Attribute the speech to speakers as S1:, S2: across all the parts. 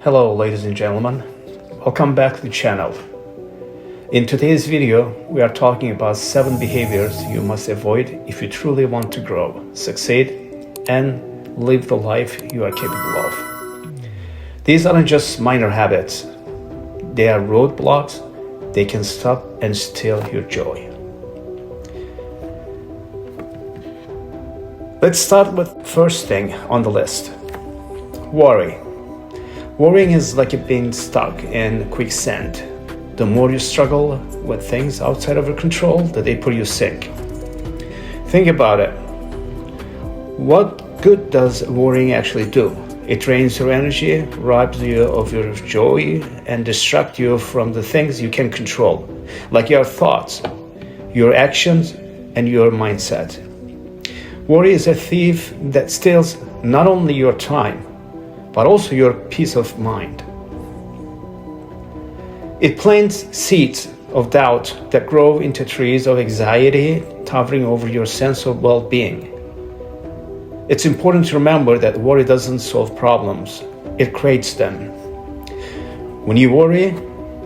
S1: Hello ladies and gentlemen, welcome back to the channel. In today's video, we are talking about 7 behaviors you must avoid if you truly want to grow, succeed, and live the life you are capable of. These aren't just minor habits, they are roadblocks. They can stop and steal your joy. Let's start with the first thing on the list. Worry. Worrying is like being stuck in quicksand. The more you struggle with things outside of your control, the deeper you sink. Think about it. What good does worrying actually do? It drains your energy, robs you of your joy, and distracts you from the things you can control, like your thoughts, your actions, and your mindset. Worry is a thief that steals not only your time, but also your peace of mind. It plants seeds of doubt that grow into trees of anxiety, towering over your sense of well-being. It's important to remember that worry doesn't solve problems, it creates them. When you worry,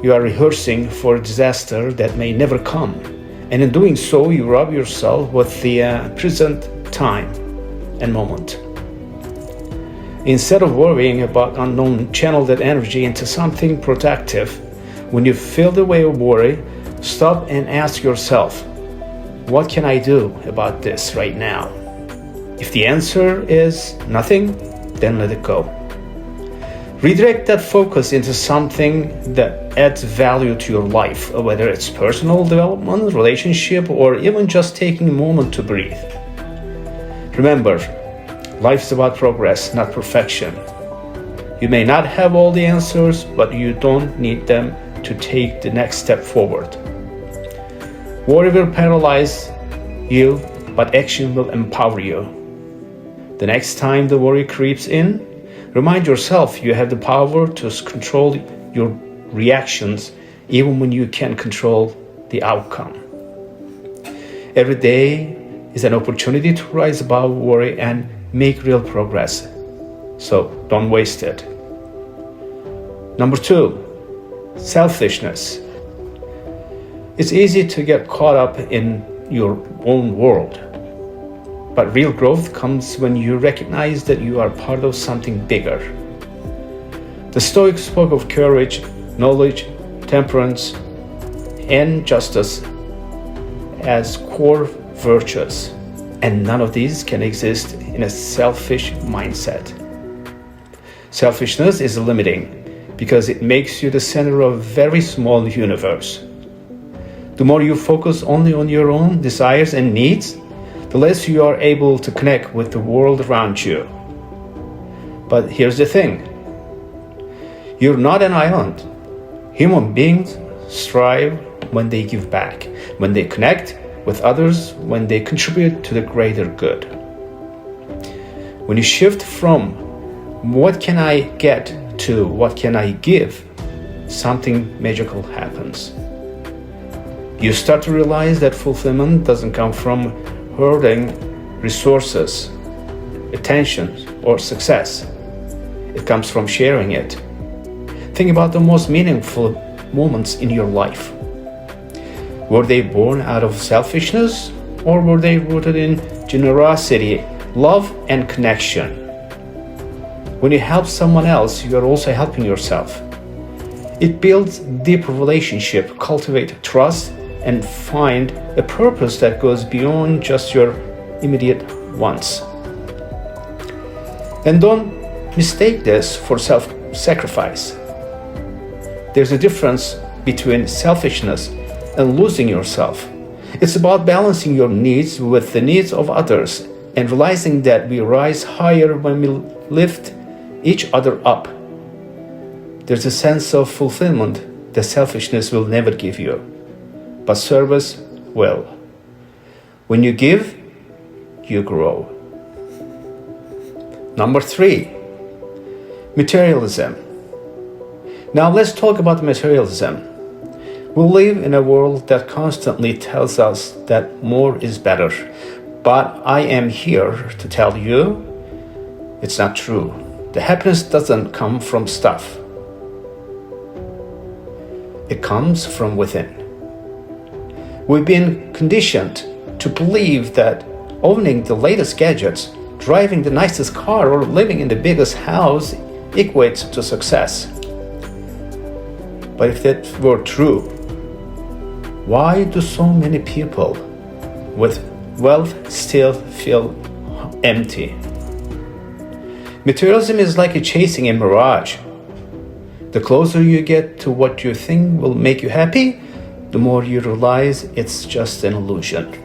S1: you are rehearsing for a disaster that may never come, and in doing so, you rob yourself with the present time and moment. Instead of worrying about unknown, channel that energy into something productive. When you feel the way of worry, stop and ask yourself, what can I do about this right now? If the answer is nothing, then let it go. Redirect that focus into something that adds value to your life, whether it's personal development, relationship, or even just taking a moment to breathe. Remember, life's about progress, not perfection. You may not have all the answers, but you don't need them to take the next step forward. Worry will paralyze you, but action will empower you. The next time the worry creeps in, remind yourself you have the power to control your reactions even when you can't control the outcome. Every day is an opportunity to rise above worry and make real progress. So don't waste it. Number 2, selfishness. It's easy to get caught up in your own world. But real growth comes when you recognize that you are part of something bigger. The Stoics spoke of courage, knowledge, temperance, and justice as core virtues, and none of these can exist in a selfish mindset. Selfishness is limiting because it makes you the center of a very small universe. The more you focus only on your own desires and needs, the less you are able to connect with the world around you. But here's the thing. You're not an island. Human beings strive when they give back, when they connect with others, when they contribute to the greater good. When you shift from what can I get to what can I give, something magical happens. You start to realize that fulfillment doesn't come from hoarding resources, attention, or success. It comes from sharing it. Think about the most meaningful moments in your life. Were they born out of selfishness, or were they rooted in generosity, love, and connection? When you help someone else, you are also helping yourself. It builds deeper relationship, cultivate trust, and find a purpose that goes beyond just your immediate wants. And don't mistake this for self-sacrifice. There's a difference between selfishness and losing yourself. It's about balancing your needs with the needs of others and realizing that we rise higher when we lift each other up. There's a sense of fulfillment that selfishness will never give you, but service will. When you give, you grow. Number 3, materialism. Now let's talk about materialism. We live in a world that constantly tells us that more is better, but I am here to tell you it's not true. The happiness doesn't come from stuff. It comes from within. We've been conditioned to believe that owning the latest gadgets, driving the nicest car, or living in the biggest house equates to success. But if that were true, why do so many people with wealth still feel empty? Materialism is like chasing a mirage. The closer you get to what you think will make you happy, the more you realize it's just an illusion.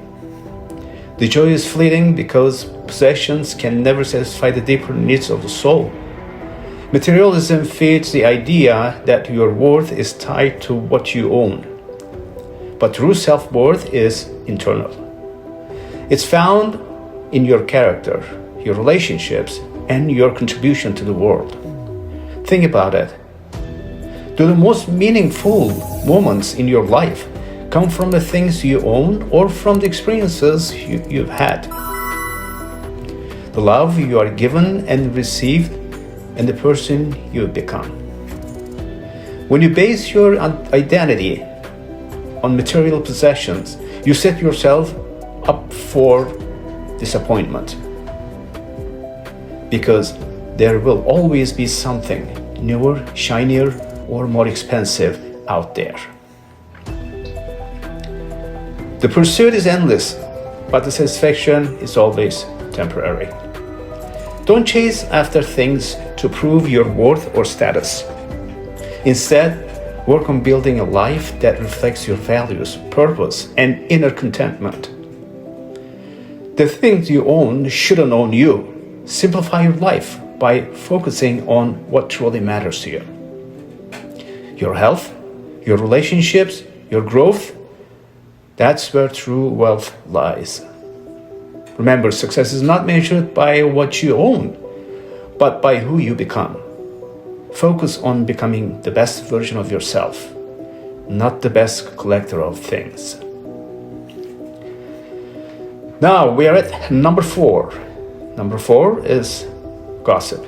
S1: The joy is fleeting because possessions can never satisfy the deeper needs of the soul. Materialism feeds the idea that your worth is tied to what you own. But true self-worth is internal. It's found in your character, your relationships, and your contribution to the world. Think about it. Do the most meaningful moments in your life come from the things you own or from the experiences you've had? The love you are given and received, and the person you become. When you base your identity on material possessions, you set yourself up for disappointment. Because there will always be something newer, shinier, or more expensive out there. The pursuit is endless, but the satisfaction is always temporary. Don't chase after things to prove your worth or status. Instead, work on building a life that reflects your values, purpose, and inner contentment. The things you own shouldn't own you. Simplify your life by focusing on what truly matters to you. Your health, your relationships, your growth, that's where true wealth lies. Remember, success is not measured by what you own, but by who you become. Focus on becoming the best version of yourself, not the best collector of things. Now we are at number 4. Number 4 is gossip.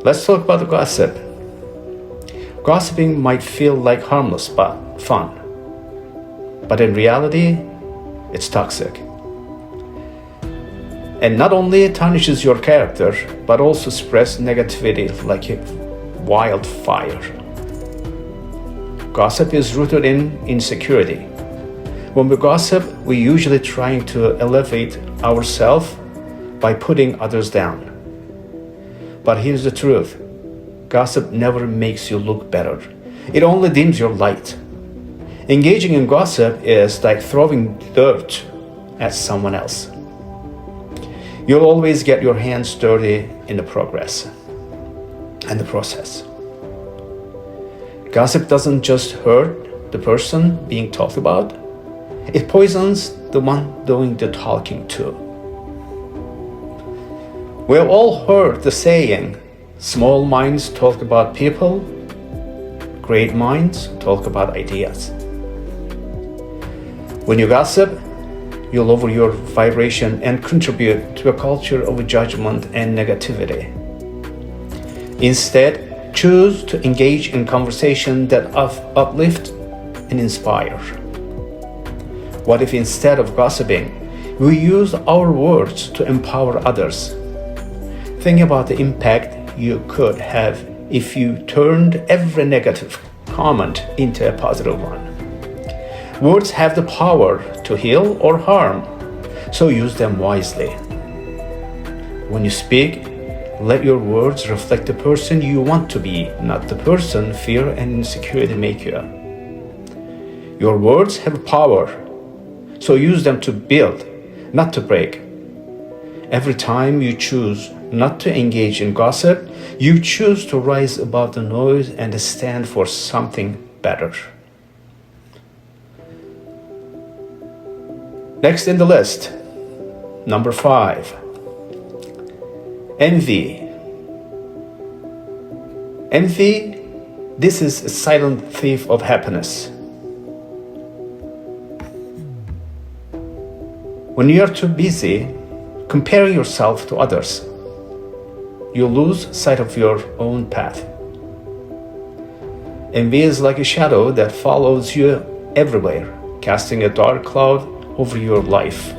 S1: Let's talk about the gossip. Gossiping might feel like harmless but fun. But in reality, it's toxic. And not only it tarnishes your character, but also spreads negativity like a wildfire. Gossip is rooted in insecurity. When we gossip, we're usually trying to elevate ourselves by putting others down. But here's the truth. Gossip never makes you look better. It only dims your light. Engaging in gossip is like throwing dirt at someone else. You'll always get your hands dirty in the process. Gossip doesn't just hurt the person being talked about, it poisons the one doing the talking too. We've all heard the saying, small minds talk about people, great minds talk about ideas. When you gossip, you lower your vibration and contribute to a culture of judgment and negativity. Instead, choose to engage in conversation that uplift and inspire. What if instead of gossiping, we use our words to empower others? Think about the impact you could have if you turned every negative comment into a positive one. Words have the power to heal or harm, so use them wisely. When you speak, let your words reflect the person you want to be, not the person fear and insecurity make you. Your words have power, so use them to build, not to break. Every time you choose not to engage in gossip, you choose to rise above the noise and stand for something better. Next in the list, number 5, envy. Envy, this is a silent thief of happiness. When you are too busy comparing yourself to others, you lose sight of your own path. Envy is like a shadow that follows you everywhere, casting a dark cloud over your life.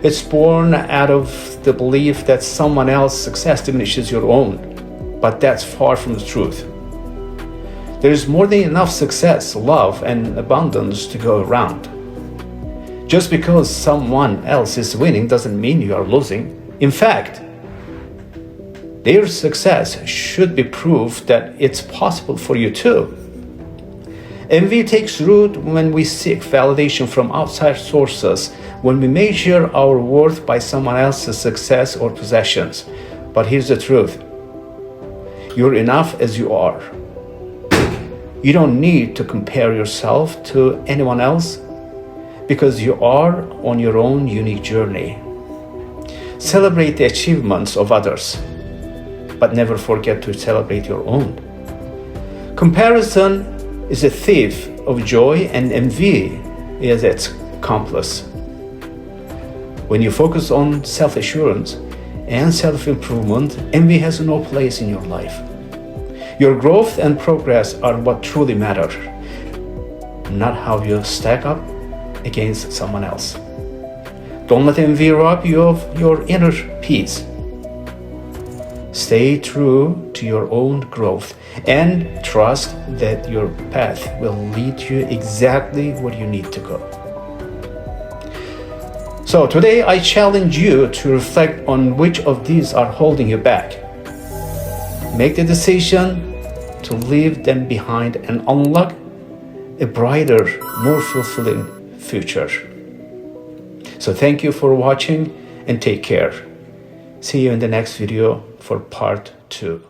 S1: It's born out of the belief that someone else's success diminishes your own, but that's far from the truth. There is more than enough success, love, and abundance to go around. Just because someone else is winning doesn't mean you are losing. In fact, their success should be proof that it's possible for you too. Envy takes root when we seek validation from outside sources, when we measure our worth by someone else's success or possessions. But here's the truth. You're enough as you are. You don't need to compare yourself to anyone else because you are on your own unique journey. Celebrate the achievements of others, but never forget to celebrate your own. Comparison is a thief of joy, and envy is its accomplice. When you focus on self-assurance and self-improvement, envy has no place in your life. Your growth and progress are what truly matter, not how you stack up against someone else. Don't let envy rob you of your inner peace. Stay true to your own growth and trust that your path will lead you exactly where you need to go. So today I challenge you to reflect on which of these are holding you back. Make the decision to leave them behind and unlock a brighter, more fulfilling future. So thank you for watching and take care. See you in the next video for part 2.